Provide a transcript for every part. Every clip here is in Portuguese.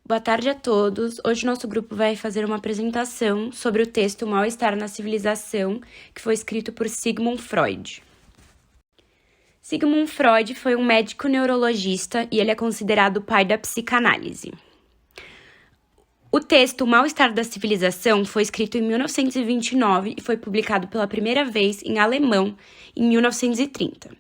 Boa tarde a todos. Hoje nosso grupo vai fazer uma apresentação sobre o texto Mal-Estar na Civilização, que foi escrito por Sigmund Freud. Sigmund Freud foi um médico neurologista e ele é considerado o pai da psicanálise. O texto Mal-Estar da Civilização foi escrito em 1929 e foi publicado pela primeira vez em alemão em 1930.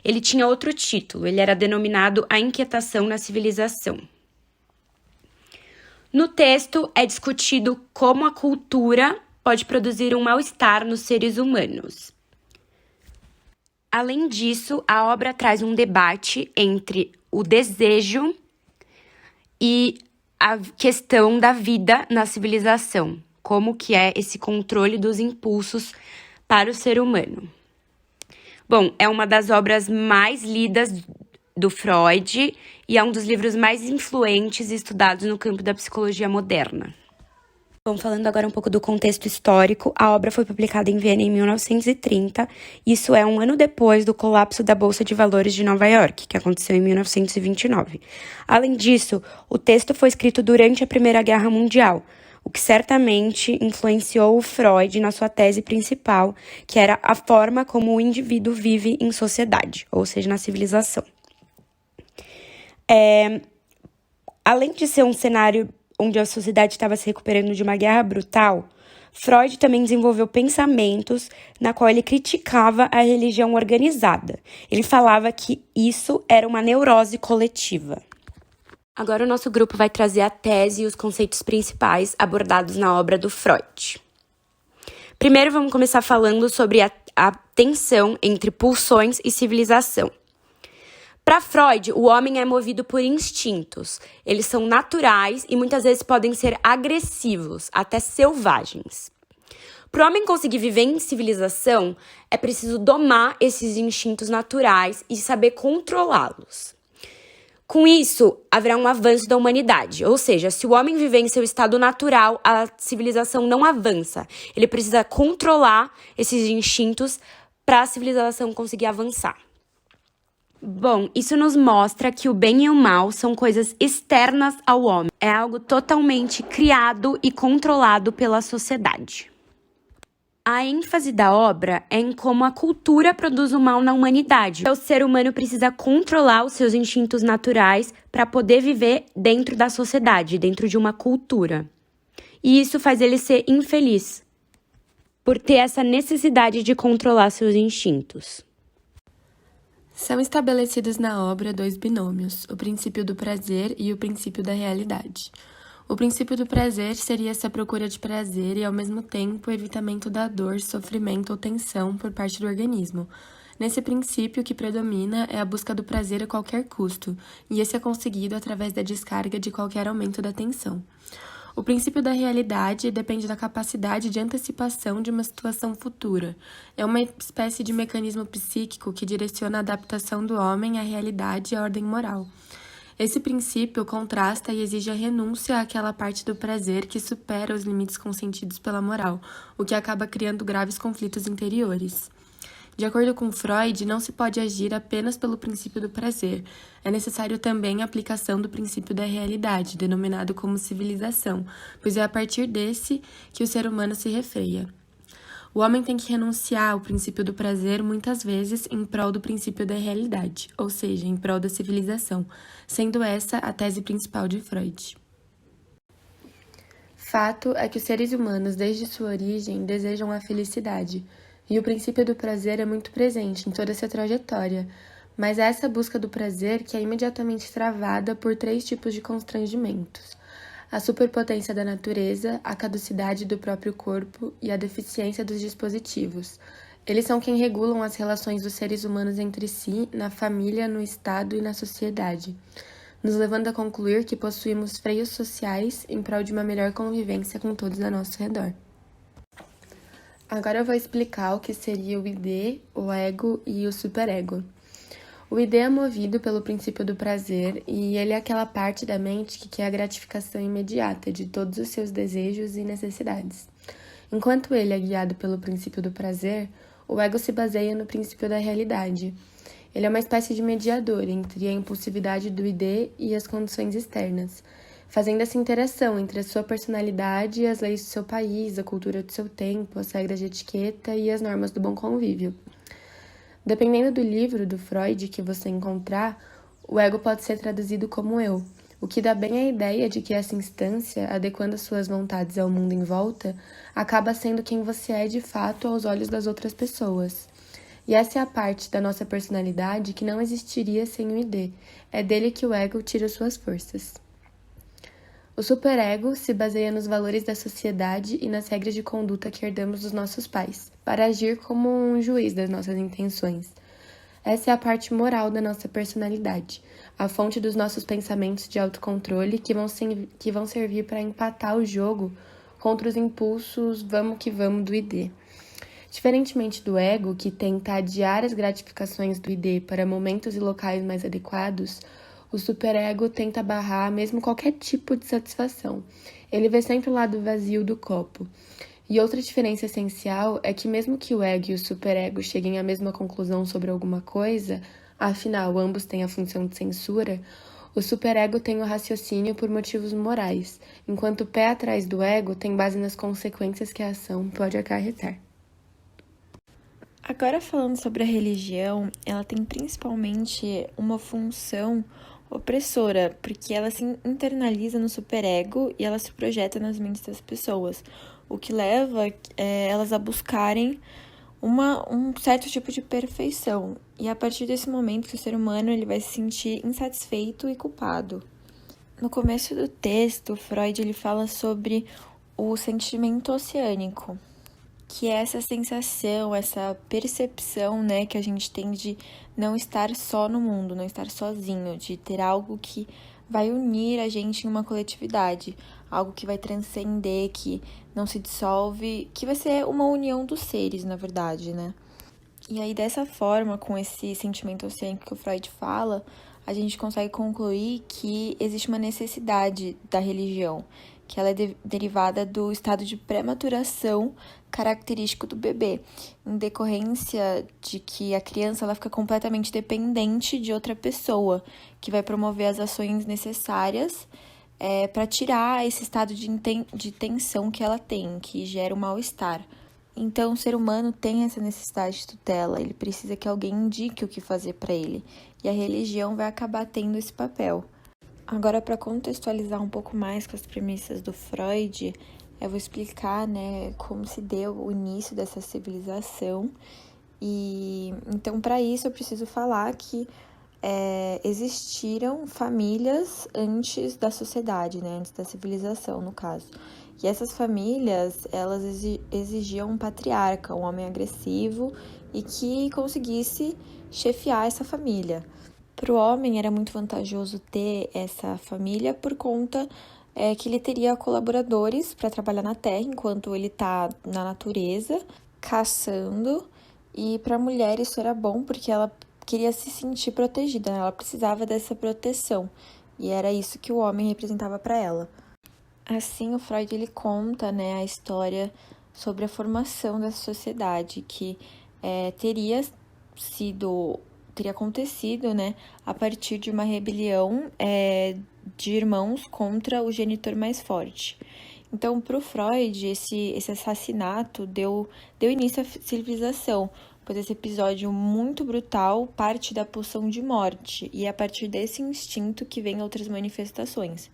Ele tinha outro título, ele era denominado A Inquietação na Civilização. No texto é discutido como a cultura pode produzir um mal-estar nos seres humanos. Além disso, a obra traz um debate entre o desejo e a questão da vida na civilização, como que é esse controle dos impulsos para o ser humano. Bom, é uma das obras mais lidas do Freud e é um dos livros mais influentes e estudados no campo da psicologia moderna. Bom, falando agora um pouco do contexto histórico, a obra foi publicada em Viena em 1930, isso é um ano depois do colapso da Bolsa de Valores de Nova York, que aconteceu em 1929. Além disso, o texto foi escrito durante a Primeira Guerra Mundial, o que certamente influenciou o Freud na sua tese principal, que era a forma como o indivíduo vive em sociedade, ou seja, na civilização. Além de ser um cenário onde a sociedade estava se recuperando de uma guerra brutal, Freud também desenvolveu pensamentos na qual ele criticava a religião organizada. Ele falava que isso era uma neurose coletiva. Agora o nosso grupo vai trazer a tese e os conceitos principais abordados na obra do Freud. Primeiro vamos começar falando sobre a tensão entre pulsões e civilização. Para Freud, o homem é movido por instintos. Eles são naturais e muitas vezes podem ser agressivos, até selvagens. Para o homem conseguir viver em civilização, é preciso domar esses instintos naturais e saber controlá-los. Com isso, haverá um avanço da humanidade, ou seja, se o homem viver em seu estado natural, a civilização não avança. Ele precisa controlar esses instintos para a civilização conseguir avançar. Bom, isso nos mostra que o bem e o mal são coisas externas ao homem. É algo totalmente criado e controlado pela sociedade. A ênfase da obra é em como a cultura produz o mal na humanidade. O ser humano precisa controlar os seus instintos naturais para poder viver dentro da sociedade, dentro de uma cultura. E isso faz ele ser infeliz, por ter essa necessidade de controlar seus instintos. São estabelecidos na obra dois binômios, o princípio do prazer e o princípio da realidade. O princípio do prazer seria essa procura de prazer e, ao mesmo tempo, o evitamento da dor, sofrimento ou tensão por parte do organismo. Nesse princípio, o que predomina é a busca do prazer a qualquer custo, e esse é conseguido através da descarga de qualquer aumento da tensão. O princípio da realidade depende da capacidade de antecipação de uma situação futura. É uma espécie de mecanismo psíquico que direciona a adaptação do homem à realidade e à ordem moral. Esse princípio contrasta e exige a renúncia àquela parte do prazer que supera os limites consentidos pela moral, o que acaba criando graves conflitos interiores. De acordo com Freud, não se pode agir apenas pelo princípio do prazer. É necessário também a aplicação do princípio da realidade, denominado como civilização, pois é a partir desse que o ser humano se refreia. O homem tem que renunciar ao princípio do prazer muitas vezes em prol do princípio da realidade, ou seja, em prol da civilização, sendo essa a tese principal de Freud. Fato é que os seres humanos, desde sua origem, desejam a felicidade, e o princípio do prazer é muito presente em toda essa trajetória, mas é essa busca do prazer que é imediatamente travada por três tipos de constrangimentos: a superpotência da natureza, a caducidade do próprio corpo e a deficiência dos dispositivos. Eles são quem regulam as relações dos seres humanos entre si, na família, no Estado e na sociedade, nos levando a concluir que possuímos freios sociais em prol de uma melhor convivência com todos ao nosso redor. Agora eu vou explicar o que seria o ID, o ego e o superego. O ID é movido pelo princípio do prazer e ele é aquela parte da mente que quer a gratificação imediata de todos os seus desejos e necessidades. Enquanto ele é guiado pelo princípio do prazer, o ego se baseia no princípio da realidade. Ele é uma espécie de mediador entre a impulsividade do ID e as condições externas. fazendo essa interação entre a sua personalidade e as leis do seu país, a cultura do seu tempo, as regras de etiqueta e as normas do bom convívio. Dependendo do livro do Freud que você encontrar, o ego pode ser traduzido como eu, o que dá bem a ideia de que essa instância, adequando as suas vontades ao mundo em volta, acaba sendo quem você é de fato aos olhos das outras pessoas. E essa é a parte da nossa personalidade que não existiria sem o ID. É dele que o ego tira suas forças. O superego se baseia nos valores da sociedade e nas regras de conduta que herdamos dos nossos pais, para agir como um juiz das nossas intenções. Essa é a parte moral da nossa personalidade, a fonte dos nossos pensamentos de autocontrole que vão servir para empatar o jogo contra os impulsos vamos que vamos do ID. Diferentemente do ego, que tenta adiar as gratificações do ID para momentos e locais mais adequados, o superego tenta barrar mesmo qualquer tipo de satisfação. Ele vê sempre o lado vazio do copo. E outra diferença essencial é que mesmo que o ego e o superego cheguem à mesma conclusão sobre alguma coisa, afinal, ambos têm a função de censura, o superego tem o raciocínio por motivos morais, enquanto o pé atrás do ego tem base nas consequências que a ação pode acarretar. Agora falando sobre a religião, ela tem principalmente uma função opressora, porque ela se internaliza no superego e ela se projeta nas mentes das pessoas, o que leva elas a buscarem um certo tipo de perfeição. E a partir desse momento que o ser humano ele vai se sentir insatisfeito e culpado. No começo do texto, Freud ele fala sobre o sentimento oceânico, que é essa sensação, essa percepção, né, que a gente tem de não estar só no mundo, não estar sozinho, de ter algo que vai unir a gente em uma coletividade, algo que vai transcender, que não se dissolve, que vai ser uma união dos seres, na verdade, né? E aí, dessa forma, com esse sentimento oceânico que o Freud fala, a gente consegue concluir que existe uma necessidade da religião, que ela é derivada do estado de pré-maturação característico do bebê, em decorrência de que a criança ela fica completamente dependente de outra pessoa, que vai promover as ações necessárias para tirar esse estado de tensão que ela tem, que gera o mal-estar. Então, o ser humano tem essa necessidade de tutela, ele precisa que alguém indique o que fazer para ele, e a religião vai acabar tendo esse papel. Agora, para contextualizar um pouco mais com as premissas do Freud, eu vou explicar, né, como se deu o início dessa civilização. E então, para isso, eu preciso falar que existiram famílias antes da sociedade, né, antes da civilização, no caso. E essas famílias, elas exigiam um patriarca, um homem agressivo e que conseguisse chefiar essa família. Para o homem era muito vantajoso ter essa família por conta que ele teria colaboradores para trabalhar na terra enquanto ele está na natureza, caçando. E para a mulher isso era bom porque ela queria se sentir protegida, né? Ela precisava dessa proteção. E era isso que o homem representava para ela. Assim, o Freud ele conta, né, a história sobre a formação dessa sociedade, que teria acontecido, né, a partir de uma rebelião de irmãos contra o genitor mais forte. Então, para o Freud, esse assassinato deu início à civilização, pois esse episódio muito brutal parte da pulsão de morte, e é a partir desse instinto que vem outras manifestações.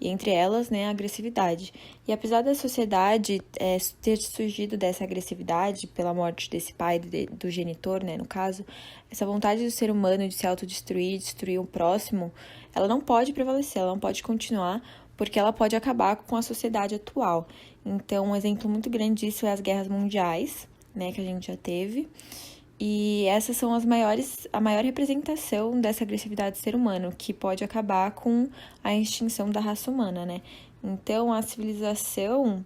E entre elas, né, a agressividade. E apesar da sociedade ter surgido dessa agressividade pela morte desse pai, do genitor, né, no caso, essa vontade do ser humano de se autodestruir, destruir o próximo, ela não pode prevalecer, ela não pode continuar, porque ela pode acabar com a sociedade atual. Então, um exemplo muito grande disso é as guerras mundiais, né, que a gente já teve. E essas são a maior representação dessa agressividade do ser humano, que pode acabar com a extinção da raça humana, né? Então, a civilização,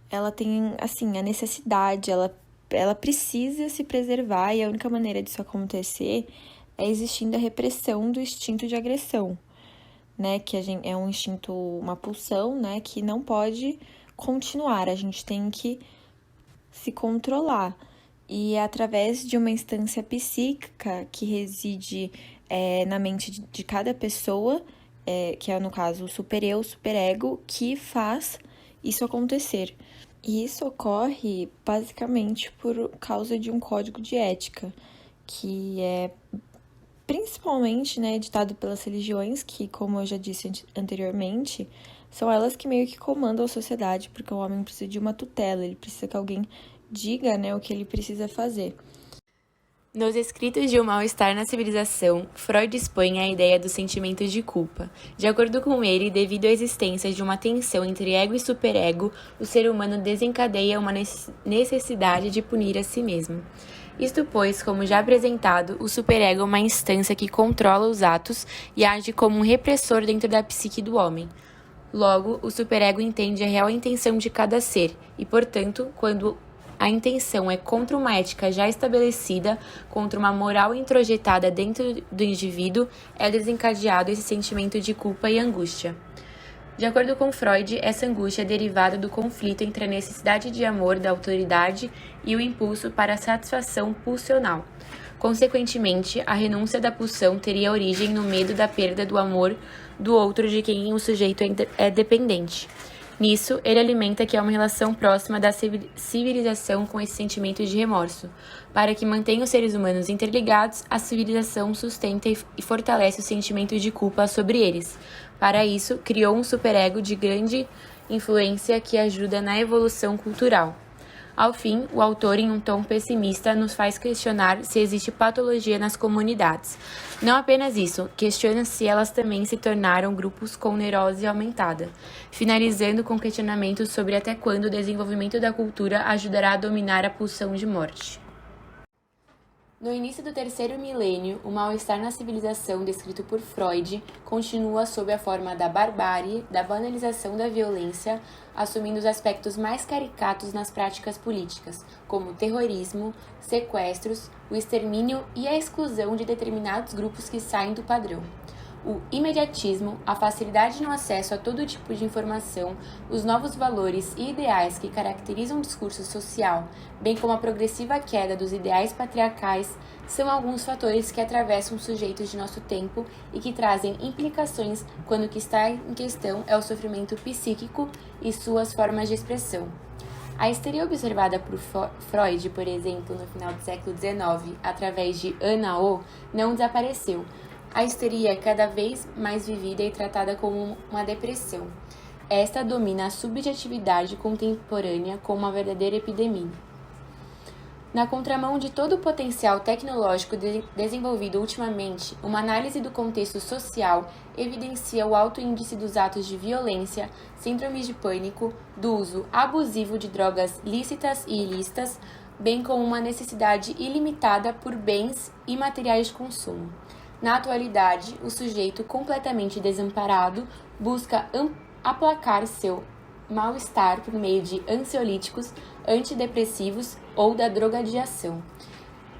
ela tem, assim, a necessidade, ela precisa se preservar, e a única maneira disso acontecer é existindo a repressão do instinto de agressão, né? Que é um instinto, uma pulsão, né? Que não pode continuar, a gente tem que se controlar. E é através de uma instância psíquica que reside na mente de cada pessoa que é, no caso, o supereu, o superego, que faz isso acontecer. E isso ocorre basicamente por causa de um código de ética, que é principalmente, né, ditado pelas religiões, que, como eu já disse anteriormente, são elas que meio que comandam a sociedade, porque o homem precisa de uma tutela, ele precisa que alguém diga, né, o que ele precisa fazer. Nos escritos de O Mal-Estar na Civilização, Freud expõe a ideia do sentimento de culpa. De acordo com ele, devido à existência de uma tensão entre ego e superego, o ser humano desencadeia uma necessidade de punir a si mesmo. Isto pois, como já apresentado, o superego é uma instância que controla os atos e age como um repressor dentro da psique do homem. Logo, o superego entende a real intenção de cada ser e, portanto, quando a intenção é contra uma ética já estabelecida, contra uma moral introjetada dentro do indivíduo, é desencadeado esse sentimento de culpa e angústia. De acordo com Freud, essa angústia é derivada do conflito entre a necessidade de amor da autoridade e o impulso para a satisfação pulsional. Consequentemente, a renúncia da pulsão teria origem no medo da perda do amor do outro de quem o sujeito é dependente. Nisso, ele alimenta que há uma relação próxima da civilização com esse sentimento de remorso. Para que mantenha os seres humanos interligados, a civilização sustenta e fortalece o sentimento de culpa sobre eles. Para isso, criou um superego de grande influência que ajuda na evolução cultural. Ao fim, o autor, em um tom pessimista, nos faz questionar se existe patologia nas comunidades. Não apenas isso, questiona se elas também se tornaram grupos com neurose aumentada, finalizando com questionamentos sobre até quando o desenvolvimento da cultura ajudará a dominar a pulsão de morte. No início do terceiro milênio, o mal-estar na civilização descrito por Freud continua sob a forma da barbárie, da banalização da violência, assumindo os aspectos mais caricatos nas práticas políticas, como o terrorismo, sequestros, o extermínio e a exclusão de determinados grupos que saem do padrão. O imediatismo, a facilidade no acesso a todo tipo de informação, os novos valores e ideais que caracterizam o discurso social, bem como a progressiva queda dos ideais patriarcais, são alguns fatores que atravessam os sujeitos de nosso tempo e que trazem implicações quando o que está em questão é o sofrimento psíquico e suas formas de expressão. A histeria observada por Freud, por exemplo, no final do século XIX, através de Ana O, não desapareceu. A histeria é cada vez mais vivida e tratada como uma depressão. Esta domina a subjetividade contemporânea como uma verdadeira epidemia. Na contramão de todo o potencial tecnológico desenvolvido ultimamente, uma análise do contexto social evidencia o alto índice dos atos de violência, síndromes de pânico, do uso abusivo de drogas lícitas e ilícitas, bem como uma necessidade ilimitada por bens e materiais de consumo. Na atualidade, o sujeito completamente desamparado busca aplacar seu mal-estar por meio de ansiolíticos, antidepressivos ou da drogadiação.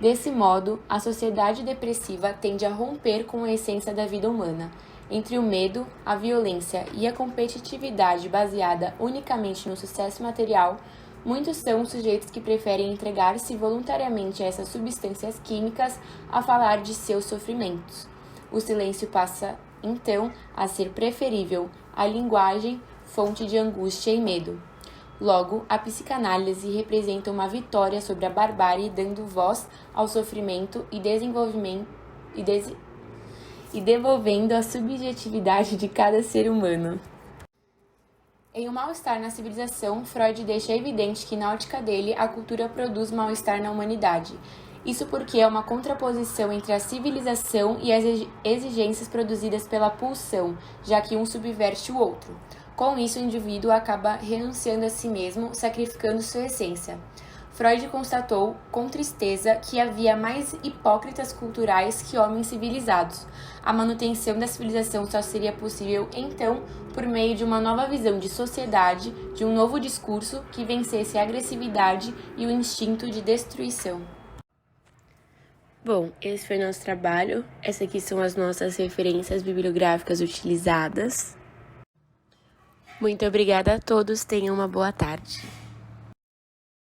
Desse modo, a sociedade depressiva tende a romper com a essência da vida humana. Entre o medo, a violência e a competitividade baseada unicamente no sucesso material, muitos são os sujeitos que preferem entregar-se voluntariamente a essas substâncias químicas a falar de seus sofrimentos. O silêncio passa, então, a ser preferível à linguagem, fonte de angústia e medo. Logo, a psicanálise representa uma vitória sobre a barbárie, dando voz ao sofrimento e devolvendo a subjetividade de cada ser humano. Em O Mal-Estar na Civilização, Freud deixa evidente que, na ótica dele, a cultura produz mal-estar na humanidade. Isso porque é uma contraposição entre a civilização e as exigências produzidas pela pulsão, já que um subverte o outro. Com isso, o indivíduo acaba renunciando a si mesmo, sacrificando sua essência. Freud constatou, com tristeza, que havia mais hipócritas culturais que homens civilizados. A manutenção da civilização só seria possível, então, por meio de uma nova visão de sociedade, de um novo discurso que vencesse a agressividade e o instinto de destruição. Bom, esse foi nosso trabalho. Essas aqui são as nossas referências bibliográficas utilizadas. Muito obrigada a todos, tenham uma boa tarde.